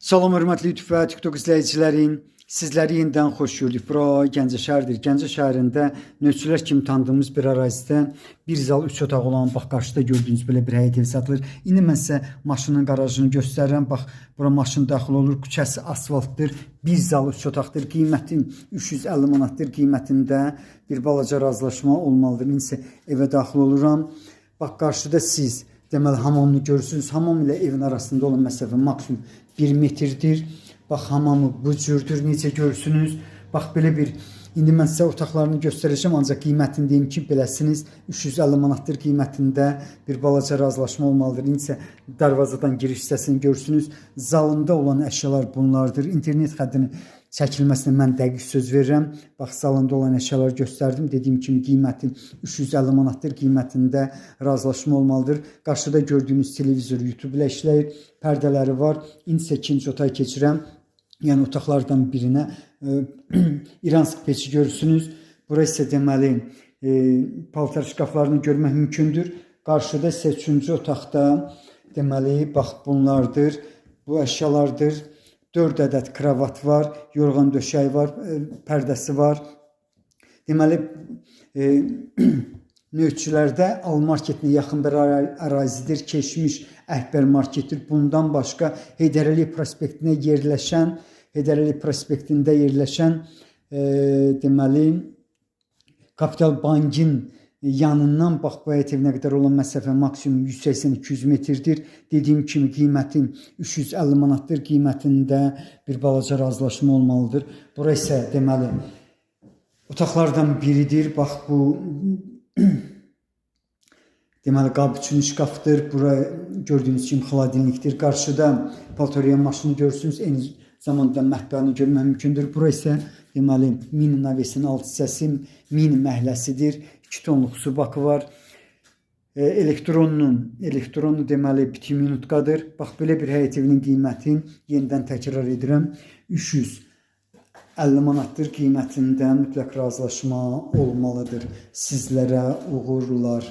Salam hörmətli YouTube və TikTok izləyicilərim. Sizləri yenidən xoş gördük. Bura Gəncə şəhəridir. Gəncə şəhərində növçülər kimi tanıdığımız bir ərazidə bir zal 3 otaq olan, bax qarşıda gördüyünüz belə bir həyət ev satılır. İndi mən sizə maşının qarajını göstərirəm. Bax, bura maşın daxil olur. Küçəsi asfaltdır. Bir zal 3 otaqdır. Qiymətin 350 manatdır. Qiymətində bir balaca razılaşma olmalıdır. İndi isə evə daxil oluram. Bax, qarşıda siz deməli hamamını görürsünüz. Hamam ilə evin arasında olan məsafə maksimum 1 metrdir. Bax, hamamı bu cürdür, necə görürsünüz. Bax, belə bir, indi mən sizə otaqlarını göstərəcəm, ancaq qiymətini deyim ki, beləsiniz 350 manatdır qiymətində bir balaca razılaşma olmalıdır. İndi isə darvazadan giriş hissəsini görürsünüz. Zalında olan əşyalar bunlardır. İnternet xəttinin çəkilməsinə mən dəqiq söz verirəm. Bax, salonda olan əşyaları göstərdim. Dediyim kimi qiyməti 350 manatdır. Qiymətində razılaşma olmalıdır. Qarşıda gördüyünüz televizor YouTube ilə işləyir. Pərdələri var. İndi isə ikinci otağa keçirəm. Yəni otaqlardan birinə İransk peçi görürsünüz. Bura isə deməli paltar şkaflarını görmək mümkündür. Qarşıda isə üçüncü otaqda deməli bax bunlardır. Bu əşyalardır. 4 ədəd kravat var, yorğan döşəyi var, pərdəsi var. Deməli, növçülərdə Al marketinə yaxın bir ərazidir, keçmiş Əhbər marketdir. Bundan başqa Heydər Əliyev prospektində yerləşən deməli, Kapital Bankın yanından bax bu həyət evinə qədər olan məsafə maksimum 180-200 metrdir. Dediyim kimi qiymətin 350 manatdır. Qiymətində bir balaca razılaşma olmalıdır. Bura isə deməli otaqlardan biridir. Bax bu deməli qab üçün şkafdır. Bura gördüyünüz kimi xaladelnikdir. Qarşıda paltoriyan maşını görürsünüz. Eyni zamanda mətbəəni görmək mümkündür. Bura isə deməli mini navesinin alt hissəsi, mini məhləsidir. 2 tonluq su bakı var. Elektronlu deməli bitim minutqadır. Bax, belə bir həyət evinin qiyməti, yenidən təkrar edirəm, 350 manatdır. Qiymətində mütləq razılaşma olmalıdır. Sizlərə uğurlar.